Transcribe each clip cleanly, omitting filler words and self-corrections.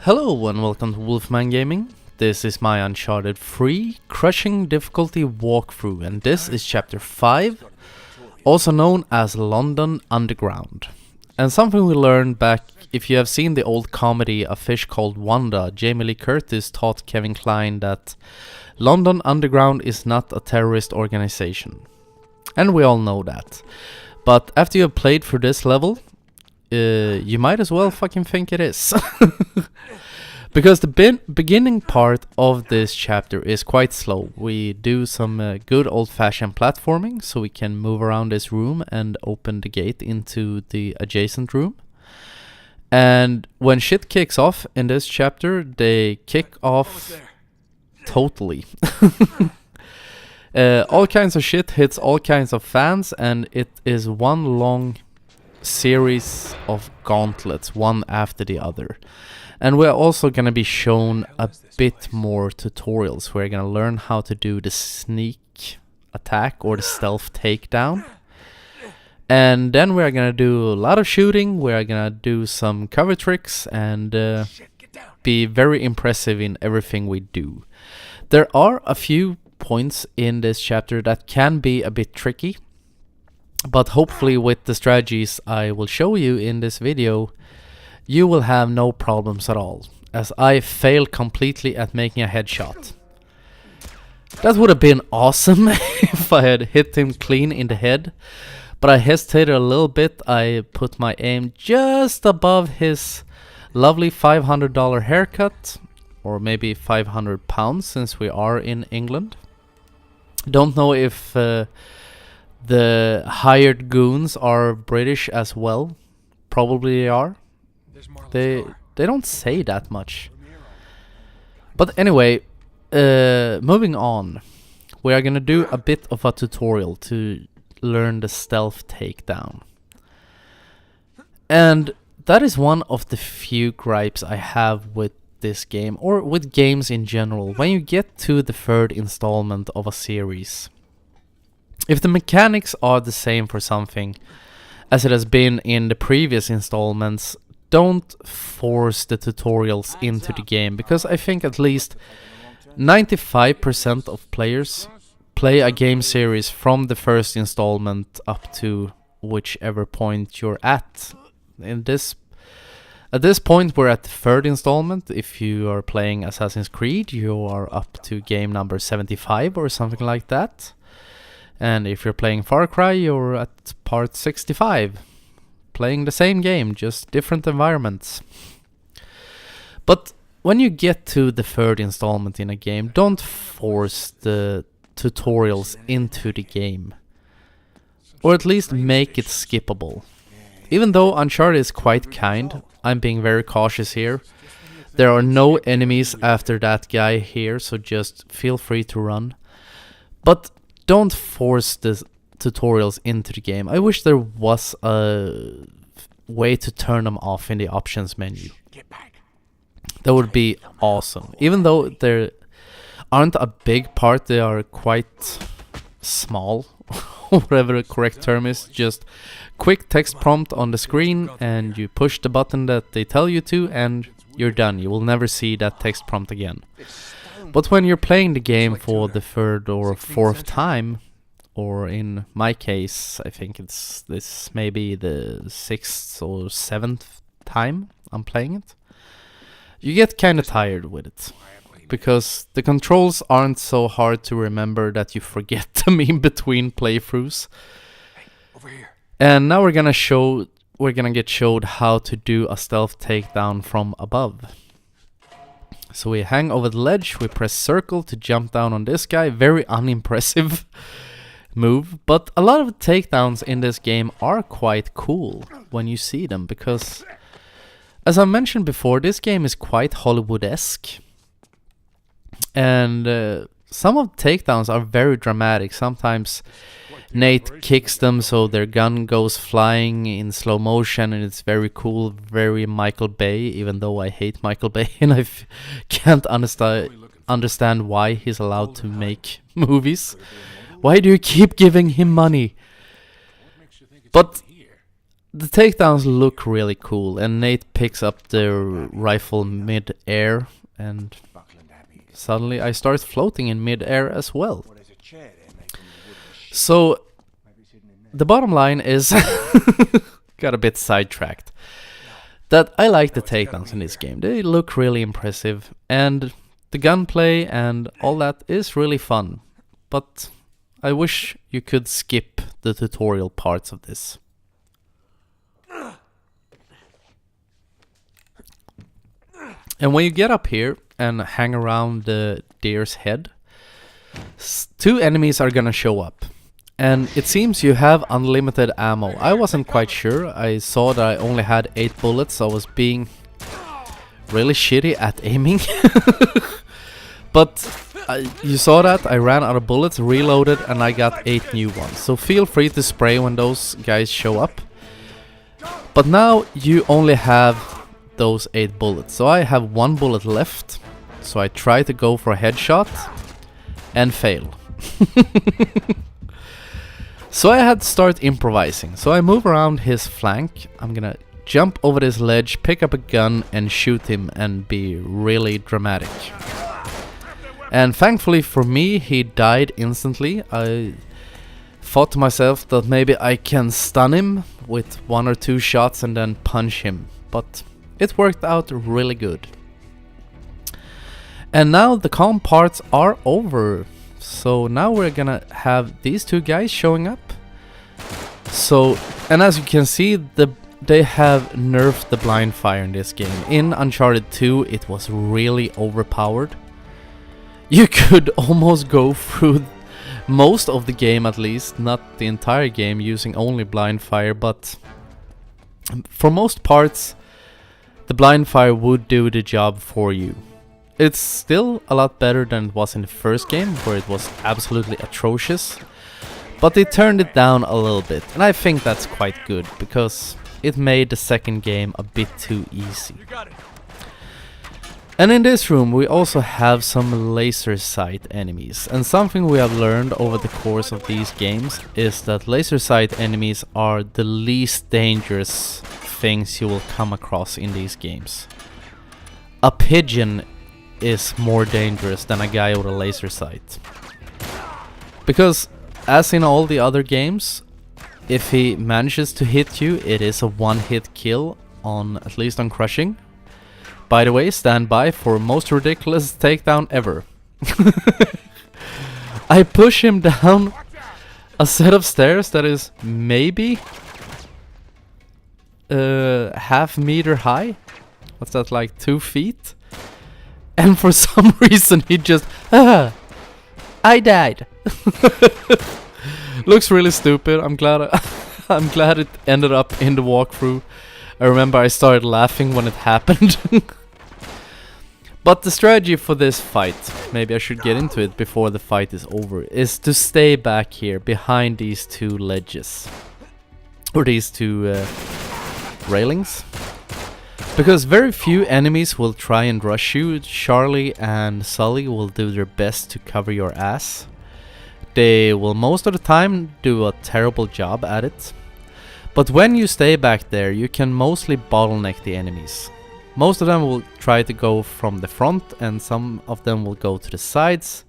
Hello and welcome to Wolfman Gaming. This is my Uncharted 3 Crushing Difficulty walkthrough, and this is chapter 5, also known as London Underground. And something we learned back, if you have seen the old comedy A Fish Called Wanda, Jamie Lee Curtis taught Kevin Kline that London Underground is not a terrorist organization. And we all know that. But after you have played through this level, you might as well fucking think it is. Because the beginning part of this chapter is quite slow. We do some good old-fashioned platforming, so we can move around this room and open the gate into the adjacent room. And when shit kicks off in this chapter, they kick off totally. All kinds of shit hits all kinds of fans, and it is one long series of gauntlets, one after the other. And we're also going to be shown a bit more tutorials. We're going to learn how to do the sneak attack or the stealth takedown. And then we're going to do a lot of shooting. We're going to do some cover tricks and be very impressive in everything we do. There are a few points in this chapter that can be a bit tricky. But hopefully with the strategies I will show you in this video, you will have no problems at all, as I failed completely at making a headshot. That would have been awesome if I had hit him clean in the head, but I hesitated a little bit. I put my aim just above his lovely $500 haircut, or maybe £500 since we are in England. Don't know if the hired goons are British as well. Probably they are. They don't say that much. But anyway, moving on. We are gonna do a bit of a tutorial to learn the stealth takedown. And that is one of the few gripes I have with this game, or with games in general. When you get to the third installment of a series, if the mechanics are the same for something as it has been in the previous installments, don't force the tutorials into the game, because I think at least 95% of players play a game series from the first installment up to whichever point you're at. At this point we're at the third installment. If you are playing Assassin's Creed, you are up to game number 75 or something like that. And if you're playing Far Cry, you're at part 65. Playing the same game, just different environments. But when you get to the third installment in a game, don't force the tutorials into the game. Or at least make it skippable. Even though Uncharted is quite kind, I'm being very cautious here. There are no enemies after that guy here, so just feel free to run. But don't force the tutorials into the game. I wish there was a way to turn them off in the options menu. That would be awesome. Even though they aren't a big part, they are quite small, whatever the correct term is. Just quick text prompt on the screen and you push the button that they tell you to and you're done. You will never see that text prompt again. But when you're playing the game for the third or fourth time, or in my case, I think it's this maybe the 6th or 7th time I'm playing it, you get kinda tired with it. Because the controls aren't so hard to remember that you forget them in between playthroughs. And now we're gonna get showed how to do a stealth takedown from above. So we hang over the ledge, we press circle to jump down on this guy. Very unimpressive move, but a lot of the takedowns in this game are quite cool when you see them, because as I mentioned before, this game is quite Hollywood-esque. And some of the takedowns are very dramatic. Sometimes Nate kicks them so their gun goes flying in slow motion, and it's very cool, very Michael Bay, even though I hate Michael Bay and I can't understand why he's allowed to make movies. Why do you keep giving him money? But the takedowns look really cool, and Nate picks up the rifle mid-air, and suddenly I start floating in mid-air as well. So the bottom line is, got a bit sidetracked, that I like the takedowns in this game. They look really impressive, and the gunplay and all that is really fun. But I wish you could skip the tutorial parts of this. And when you get up here and hang around the deer's head, 2 enemies are gonna show up. And it seems you have unlimited ammo. I wasn't quite sure. I saw that I only had 8 bullets, so I was being really shitty at aiming. But you saw that I ran out of bullets, reloaded, and I got 8 new ones. So feel free to spray when those guys show up. But now you only have those 8 bullets. So I have 1 bullet left. So I try to go for a headshot and fail. So I had to start improvising. So I move around his flank. I'm gonna jump over this ledge, pick up a gun and shoot him and be really dramatic. And thankfully for me, he died instantly. I thought to myself that maybe I can stun him with 1 or 2 shots and then punch him. But it worked out really good. And now the calm parts are over. So now we're gonna have these 2 guys showing up. So, and as you can see, they have nerfed the blind fire in this game. In Uncharted 2, it was really overpowered. You could almost go through most of the game, at least, not the entire game, using only blind fire, but for most parts, the blind fire would do the job for you. It's still a lot better than it was in the first game, where it was absolutely atrocious. But they turned it down a little bit, and I think that's quite good, because it made the second game a bit too easy. And in this room we also have some laser sight enemies, and something we have learned over the course of these games is that laser sight enemies are the least dangerous things you will come across in these games. A pigeon is more dangerous than a guy with a laser sight. Because, as in all the other games, if he manages to hit you, it is a one-hit kill, on at least on crushing. By the way, stand by for most ridiculous takedown ever. I push him down a set of stairs that is maybe half meter high. What's that, like 2 feet? And for some reason he just, I died. Looks really stupid. I'm glad I'm glad it ended up in the walkthrough. I remember I started laughing when it happened. But the strategy for this fight, maybe I should get into it before the fight is over, is to stay back here behind these 2 ledges. Or these 2 railings. Because very few enemies will try and rush you. Charlie and Sully will do their best to cover your ass. They will most of the time do a terrible job at it. But when you stay back there, you can mostly bottleneck the enemies. Most of them will try to go from the front, and some of them will go to the sides.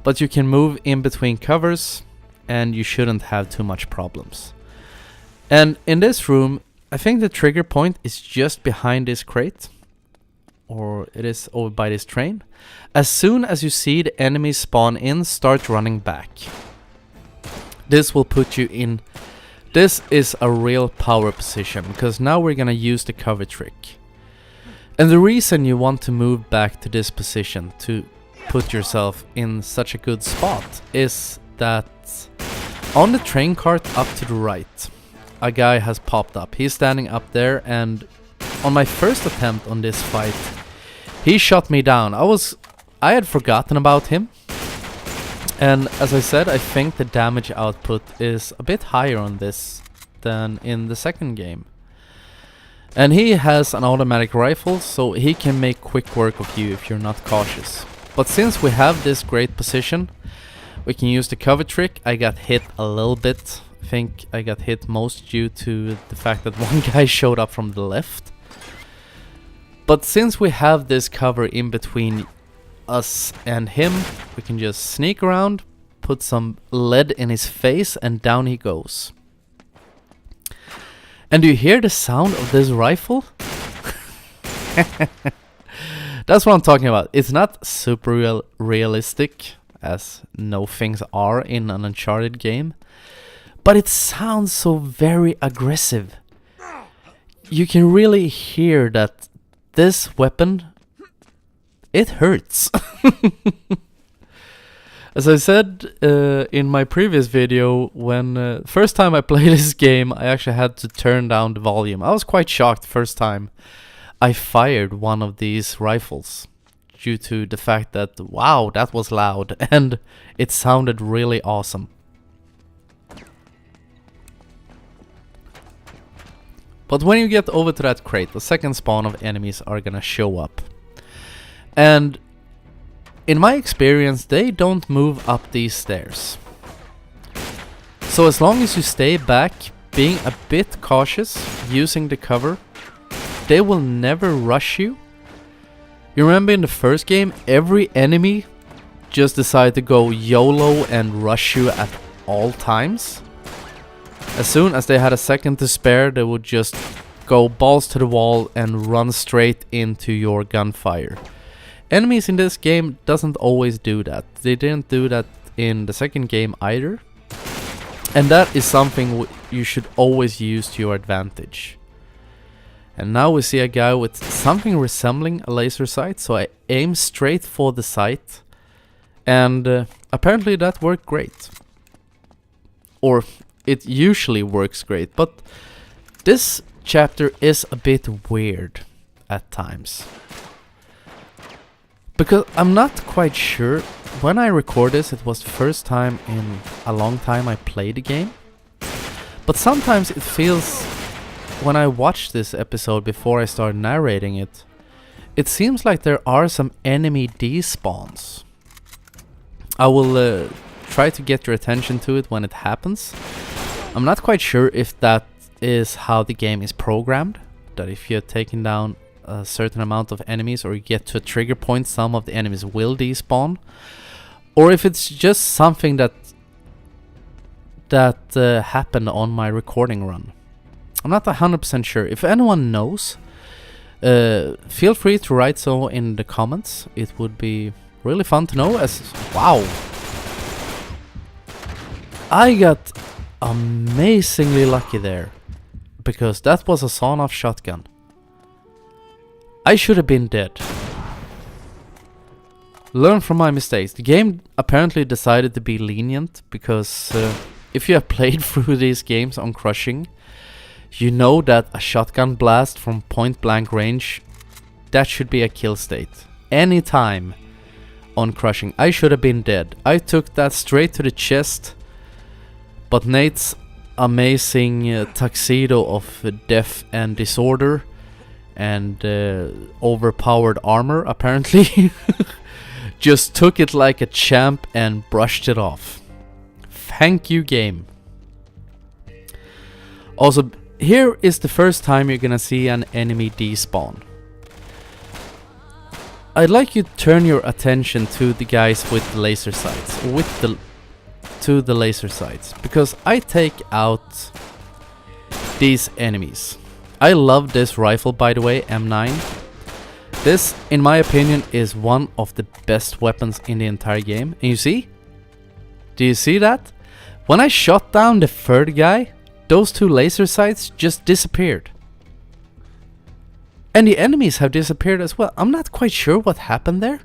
But you can move in between covers, and you shouldn't have too much problems. And in this room, I think the trigger point is just behind this crate. Or it is over by this train. As soon as you see the enemies spawn in, start running back. This will put you in. This is a real power position, because now we're gonna use the cover trick. And the reason you want to move back to this position, to put yourself in such a good spot, is that on the train cart up to the right, a guy has popped up. He's standing up there, and on my first attempt on this fight, he shot me down. I had forgotten about him. And as I said, I think the damage output is a bit higher on this than in the second game. And he has an automatic rifle, so he can make quick work of you if you're not cautious. But since we have this great position, we can use the cover trick. I got hit a little bit I think I got hit most due to the fact that one guy showed up from the left. But since we have this cover in between us and him, we can just sneak around, put some lead in his face, and down he goes. And do you hear the sound of this rifle? That's what I'm talking about. It's not super realistic, as no things are in an Uncharted game, but it sounds so very aggressive. You can really hear that this weapon, it hurts. As I said in my previous video, when first time I played this game, I actually had to turn down the volume. I was quite shocked first time I fired one of these rifles, due to the fact that, wow, that was loud, and it sounded really awesome. But when you get over to that crate, the second spawn of enemies are gonna show up. And in my experience, they don't move up these stairs. So as long as you stay back, being a bit cautious, using the cover, they will never rush you. You remember in the first game, every enemy just decided to go YOLO and rush you at all times. As soon as they had a second to spare, they would just go balls to the wall and run straight into your gunfire. Enemies in this game doesn't always do that. They didn't do that in the second game either. And that is something you should always use to your advantage. And now we see a guy with something resembling a laser sight, so I aim straight for the sight. And apparently that worked great. Or it usually works great, but this chapter is a bit weird at times. Because I'm not quite sure, when I record this, it was the first time in a long time I played the game. But sometimes it feels, when I watched this episode before I started narrating it, it seems like there are some enemy despawns. I will try to get your attention to it when it happens. I'm not quite sure if that is how the game is programmed, that if you're taking down a certain amount of enemies or you get to a trigger point, some of the enemies will despawn, or if it's just something that happened on my recording run. I'm not 100% sure. If anyone knows, feel free to write so in the comments. It would be really fun to know. As wow, I got amazingly lucky there, because that was a sawn-off shotgun. I should have been dead. Learn from my mistakes. The game apparently decided to be lenient, because if you have played through these games on crushing, you know that a shotgun blast from point blank range, that should be a kill state. Anytime on crushing. I should have been dead. I took that straight to the chest, but Nate's amazing tuxedo of death and disorder and overpowered armor apparently just took it like a champ and brushed it off. Thank you, game. Also, here is the first time you're gonna see an enemy despawn. I'd like you to turn your attention to the guys with the laser sights, to the laser sights, because I take out these enemies. I love this rifle, by the way, M9. This, in my opinion, is one of the best weapons in the entire game. And you see? Do you see that? When I shot down the third guy, those two laser sights just disappeared. And the enemies have disappeared as well. I'm not quite sure what happened there.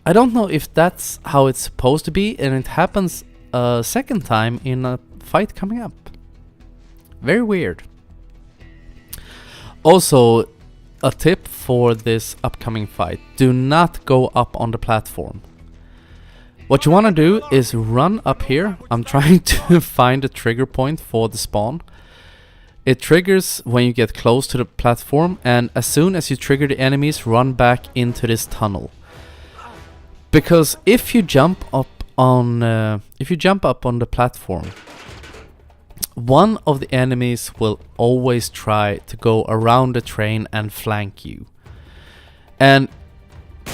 I don't know if that's how it's supposed to be, and it happens a second time in a fight coming up. Very weird. Also, a tip for this upcoming fight: do not go up on the platform. What you want to do is run up here. I'm trying to find a trigger point for the spawn. It triggers when you get close to the platform, and as soon as you trigger the enemies, run back into this tunnel. Because if you jump up on the platform, one of the enemies will always try to go around the train and flank you. And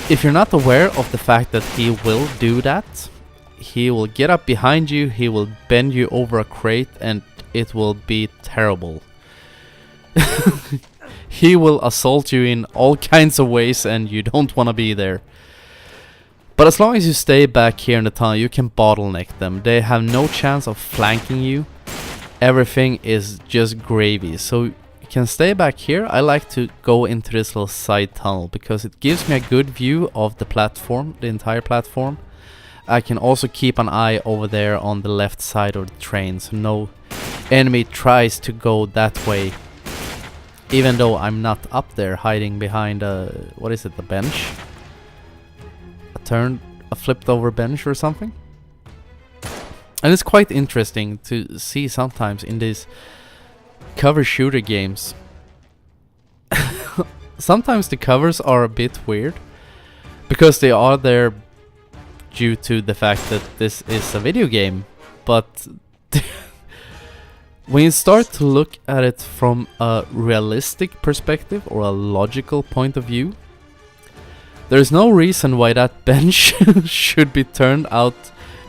if you're not aware of the fact that he will do that, he will get up behind you, he will bend you over a crate, and it will be terrible. He will assault you in all kinds of ways and you don't want to be there. But as long as you stay back here in the tunnel, you can bottleneck them. They have no chance of flanking you. Everything is just gravy. So you can stay back here. I like to go into this little side tunnel because it gives me a good view of the platform, the entire platform. I can also keep an eye over there on the left side of the train, so no enemy tries to go that way. Even though I'm not up there hiding behind a, what is it, the bench? A flipped over bench or something. And it's quite interesting to see sometimes in these cover shooter games. Sometimes the covers are a bit weird because they are there due to the fact that this is a video game, but when you start to look at it from a realistic perspective or a logical point of view, there's no reason why that bench should be turned out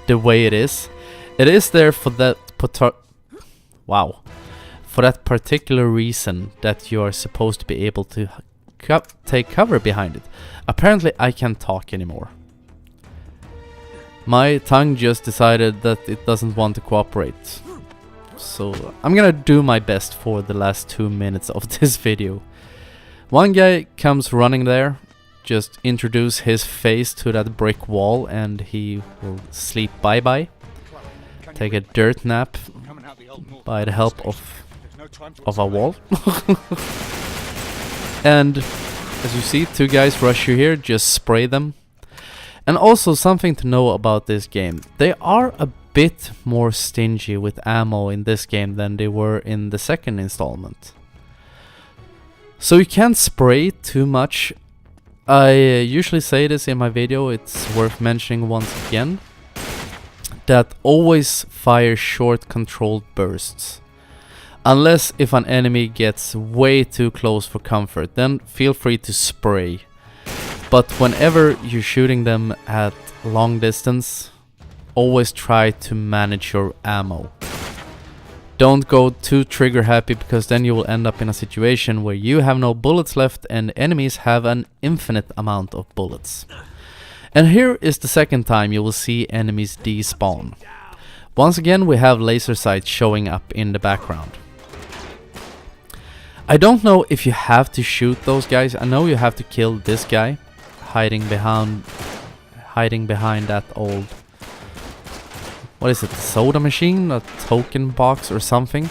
the way it is. It is there for that for that particular reason that you are supposed to be able to take cover behind it. Apparently I can't talk anymore. My tongue just decided that it doesn't want to cooperate. So I'm gonna do my best for the last 2 minutes of this video. One guy comes running there, just introduce his face to that brick wall and he will sleep bye-bye. Take a dirt nap by the help of a wall. And as you see, 2 guys rush you here, just spray them. And also something to know about this game, they are a bit more stingy with ammo in this game than they were in the second installment. So you can't spray too much. I usually say this in my video, it's worth mentioning once again, that always fire short controlled bursts. Unless if an enemy gets way too close for comfort, then feel free to spray. But whenever you're shooting them at long distance, always try to manage your ammo. Don't go too trigger happy because then you will end up in a situation where you have no bullets left and enemies have an infinite amount of bullets. And here is the second time you will see enemies despawn. Once again we have laser sights showing up in the background. I don't know if you have to shoot those guys. I know you have to kill this guy hiding behind that old, what is it, the soda machine, a token box or something.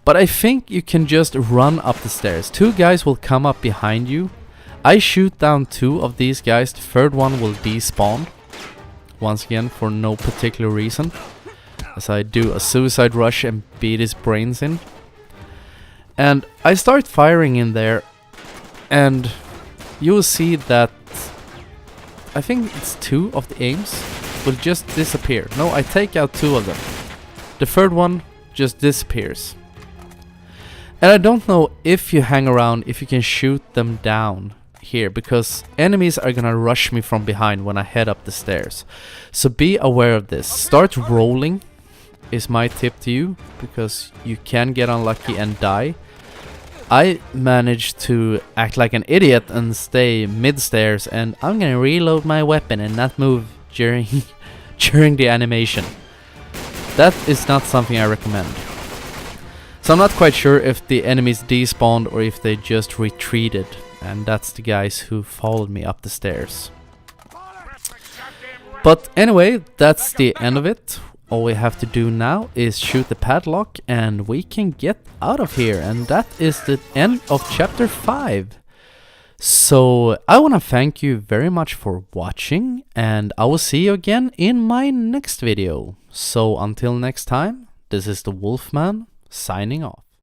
But I think you can just run up the stairs. 2 guys will come up behind you. I shoot down 2 of these guys. The third one will despawn. Once again for no particular reason. As I do a suicide rush and beat his brains in. And I start firing in there. And you will see that I think it's 2 of the aims will just disappear. No, I take out 2 of them. The third one just disappears. And I don't know if you hang around, if you can shoot them down here, because enemies are gonna rush me from behind when I head up the stairs. So be aware of this. Start rolling is my tip to you, because you can get unlucky and die. I managed to act like an idiot and stay mid-stairs, and I'm gonna reload my weapon and not move during the animation. That is not something I recommend. So I'm not quite sure if the enemies despawned or if they just retreated, and that's the guys who followed me up the stairs. But anyway, that's the end of it. All we have to do now is shoot the padlock and we can get out of here. And that is the end of chapter 5. So I want to thank you very much for watching, and I will see you again in my next video. So until next time, this is the Wolfman signing off.